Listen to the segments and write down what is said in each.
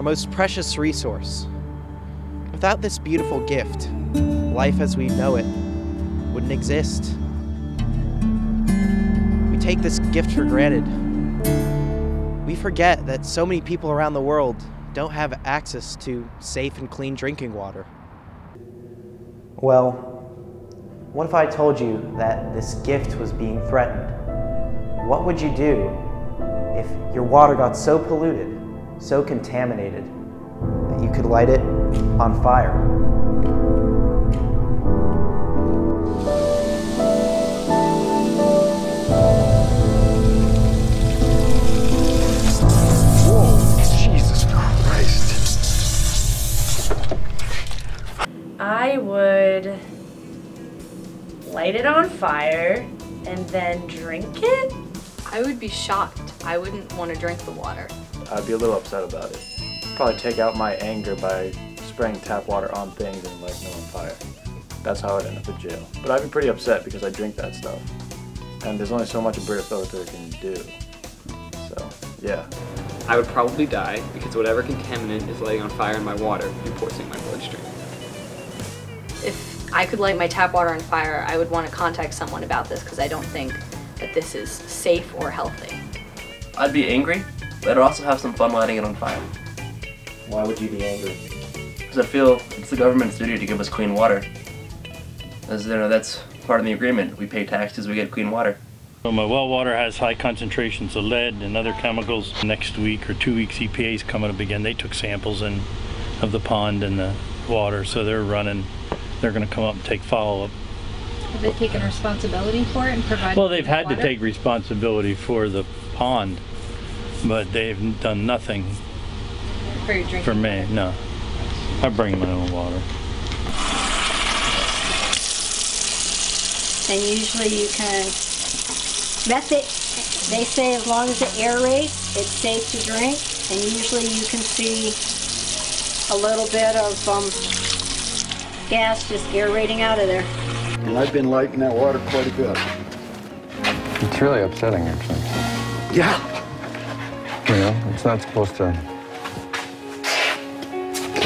our most precious resource. Without this beautiful gift, life as we know it wouldn't exist. We take this gift for granted. We forget that so many people around the world don't have access to safe and clean drinking water. Well, what if I told you that this gift was being threatened? What would you do if your water got so polluted, so contaminated, that you could light it on fire? Whoa, Jesus Christ. I would light it on fire and then drink it? I would be shocked. I wouldn't want to drink the water. I'd be a little upset about it. Probably take out my anger by spraying tap water on things and lighting them on fire. That's how I'd end up in jail. But I'd be pretty upset because I drink that stuff. And there's only so much a Brita filter can do. So, yeah. I would probably die because whatever contaminant is lighting on fire in my water would be poisoning my bloodstream. If I could light my tap water on fire, I would want to contact someone about this because I don't think that this is safe or healthy. I'd be angry, but I'd also have some fun lighting it on fire. Why would you be angry? Because I feel it's the government's duty to give us clean water. As you know, that's part of the agreement. We pay taxes, we get clean water. So my well water has high concentrations of lead and other chemicals. Next week or 2 weeks, EPA's coming up again. They took samples of the pond and the water, so they're going to come up and take follow-up. Have they taken responsibility for it and provided? Well, they've had to take responsibility for the pond, but they've done nothing for your drinking for me. water? No, I bring my own water. And usually you can method. They say as long as it aerates, it's safe to drink. And usually you can see a little bit of gas just aerating out of there. And I've been liking that water quite a bit. It's really upsetting, actually. Yeah. You know, it's not supposed to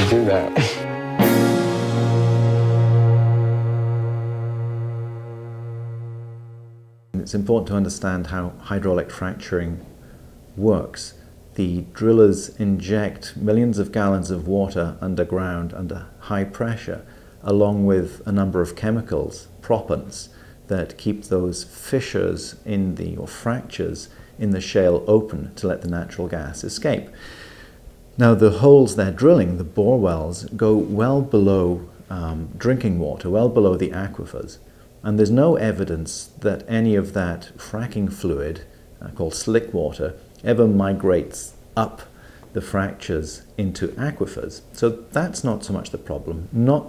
do that. It's important to understand how hydraulic fracturing works. The drillers inject millions of gallons of water underground under high pressure, along with a number of chemicals, proppants, that keep those fissures or fractures in the shale open to let the natural gas escape. Now the holes they're drilling, the bore wells, go well below drinking water, well below the aquifers. And there's no evidence that any of that fracking fluid, called slick water, ever migrates up the fractures into aquifers. So that's not so much the problem. Not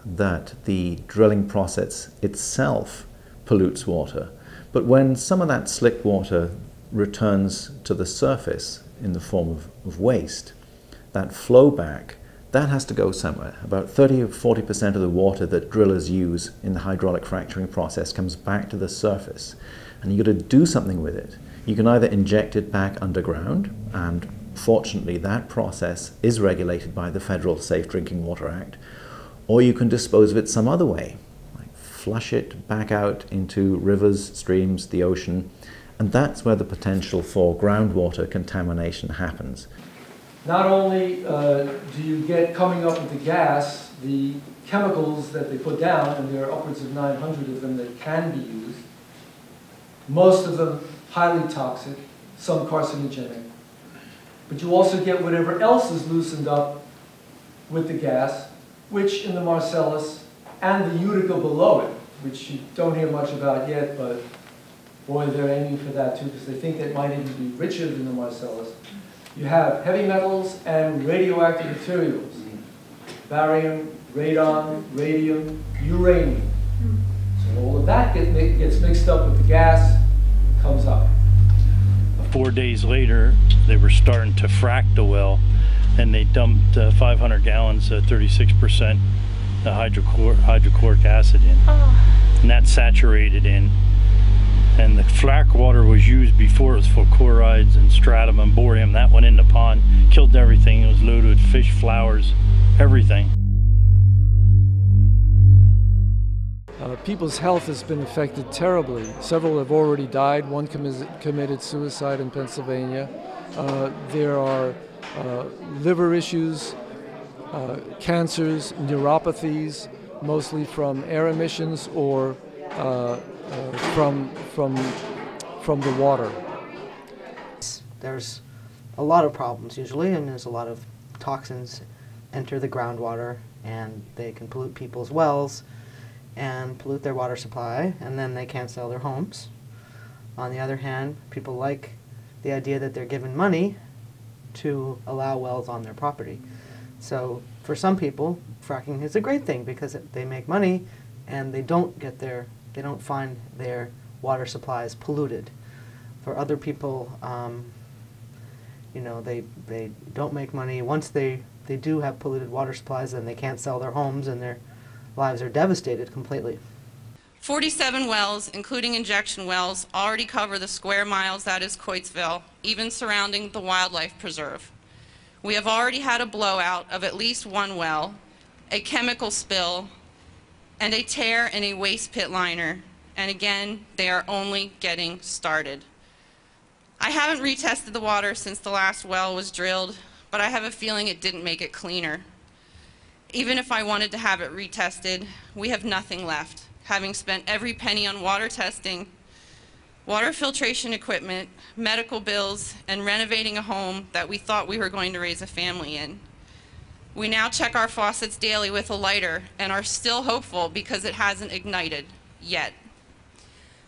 that the drilling process itself pollutes water, but when some of that slick water returns to the surface in the form of waste, that flow back, that has to go somewhere. About 30 or 40% of the water that drillers use in the hydraulic fracturing process comes back to the surface, and you've got to do something with it. You can either inject it back underground, and fortunately that process is regulated by the Federal Safe Drinking Water Act, or you can dispose of it some other way, like flush it back out into rivers, streams, the ocean, and that's where the potential for groundwater contamination happens. Not only do you get coming up with the gas, the chemicals that they put down, and there are upwards of 900 of them that can be used, most of them highly toxic, some carcinogenic, but you also get whatever else is loosened up with the gas, which in the Marcellus and the Utica below it, which you don't hear much about yet, but boy, they're aiming for that too, because they think it might even be richer than the Marcellus. You have heavy metals and radioactive materials, barium, radon, radium, uranium. So all of that gets mixed up with the gas, and comes up. 4 days later, they were starting to frack the well, and they dumped 500 gallons, 36% hydrochloric acid in. And that saturated in. And the Frack water was used before. It was for chlorides and stratum and borium. That went in the pond, killed everything. It was loaded with fish, flowers, everything. People's health has been affected terribly. Several have already died. One committed suicide in Pennsylvania. There are liver issues, cancers, neuropathies, mostly from air emissions or from the water. There's a lot of problems usually, and there's a lot of toxins enter the groundwater, and they can pollute people's wells and pollute their water supply, and then they can't sell their homes. On the other hand, people like the idea that they're given money to allow wells on their property. So for some people, fracking is a great thing because they make money and they don't find their water supplies polluted. For other people, you know, they don't make money. Once they do have polluted water supplies, then they can't sell their homes and their lives are devastated completely. 47 wells, including injection wells, already cover the square miles that is Coatesville, even surrounding the wildlife preserve. We have already had a blowout of at least one well, a chemical spill, and a tear in a waste pit liner. And again, they are only getting started. I haven't retested the water since the last well was drilled, but I have a feeling it didn't make it cleaner. Even if I wanted to have it retested, we have nothing left, having spent every penny on water testing, water filtration equipment, medical bills, and renovating a home that we thought we were going to raise a family in. We now check our faucets daily with a lighter and are still hopeful because it hasn't ignited yet.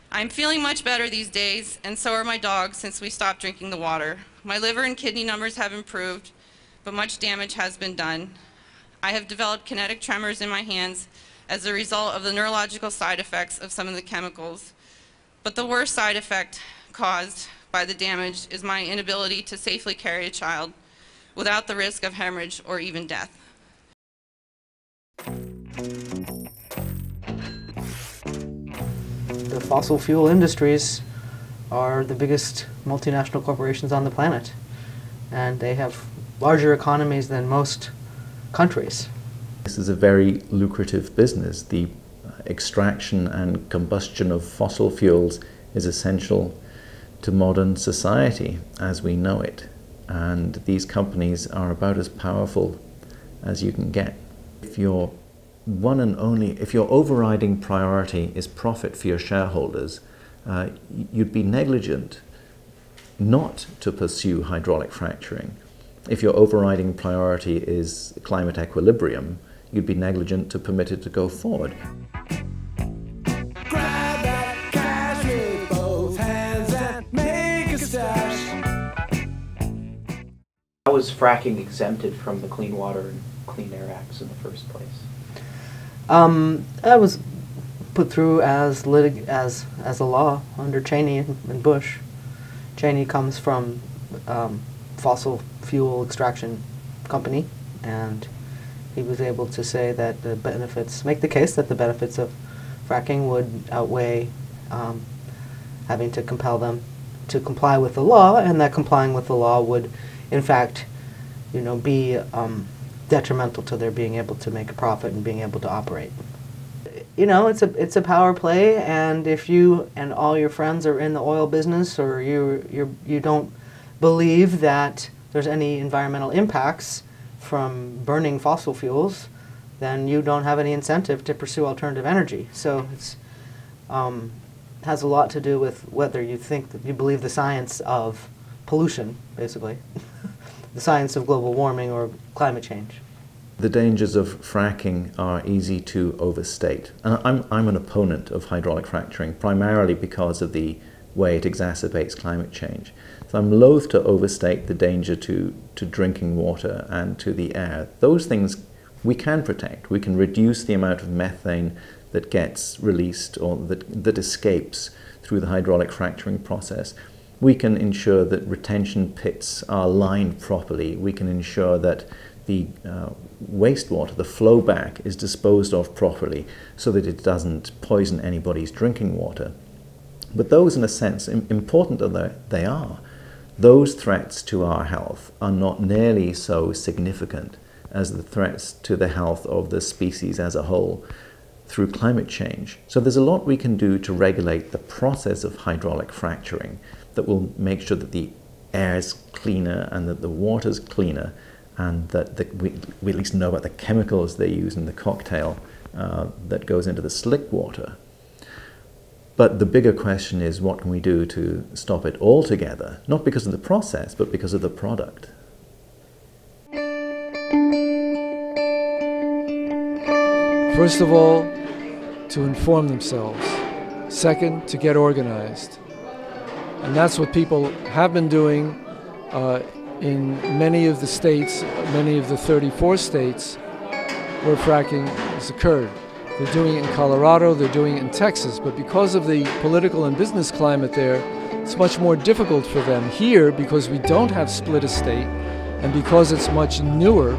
I'm feeling much better these days, and so are my dogs since we stopped drinking the water. My liver and kidney numbers have improved, but much damage has been done. I have developed kinetic tremors in my hands as a result of the neurological side effects of some of the chemicals. But the worst side effect caused by the damage is my inability to safely carry a child without the risk of hemorrhage or even death. The fossil fuel industries are the biggest multinational corporations on the planet, and they have larger economies than most countries. This is a very lucrative business. The extraction and combustion of fossil fuels is essential to modern society as we know it, and these companies are about as powerful as you can get. If your overriding priority is profit for your shareholders, you'd be negligent not to pursue hydraulic fracturing. If your overriding priority is climate equilibrium, you'd be negligent to permit it to go forward. How was fracking exempted from the Clean Water and Clean Air Acts in the first place? That was put through as a law under Cheney and Bush. Cheney comes from fossil fuel extraction company, and he was able to say that the benefits, make the case that the benefits of fracking would outweigh having to compel them to comply with the law, and that complying with the law would, in fact, you know, be detrimental to their being able to make a profit and being able to operate. You know, it's a power play, and if you and all your friends are in the oil business, or you don't believe that there's any environmental impacts from burning fossil fuels, then you don't have any incentive to pursue alternative energy. So it's has a lot to do with whether you think that you believe the science of pollution, basically, the science of global warming or climate change. The dangers of fracking are easy to overstate. And I'm an opponent of hydraulic fracturing, primarily because of the way it exacerbates climate change. So I'm loath to overstate the danger to drinking water and to the air. Those things we can protect. We can reduce the amount of methane that gets released or that escapes through the hydraulic fracturing process. We can ensure that retention pits are lined properly. We can ensure that the wastewater, the flow back, is disposed of properly so that it doesn't poison anybody's drinking water. But those, in a sense, important as they are, those threats to our health are not nearly so significant as the threats to the health of the species as a whole through climate change. So there's a lot we can do to regulate the process of hydraulic fracturing that will make sure that the air's cleaner and that the water's cleaner, and that we at least know about the chemicals they use in the cocktail that goes into the slick water. But the bigger question is, what can we do to stop it altogether? Not because of the process, but because of the product. First of all, to inform themselves. Second, to get organized. And that's what people have been doing in many of the states, many of the 34 states where fracking has occurred. They're doing it in Colorado, they're doing it in Texas, but because of the political and business climate there, it's much more difficult for them. Here, because we don't have split estate, and because it's much newer,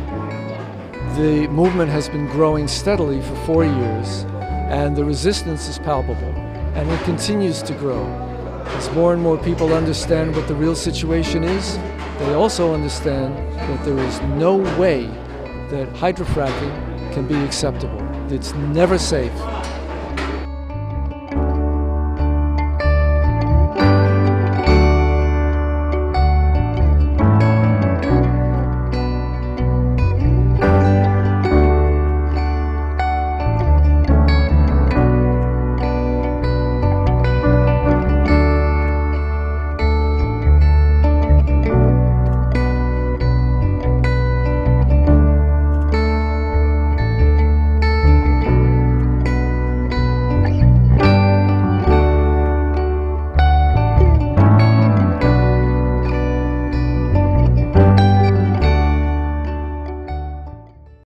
the movement has been growing steadily for 4 years, and the resistance is palpable, and it continues to grow. As more and more people understand what the real situation is, they also understand that there is no way that hydrofracking can be acceptable. It's never safe.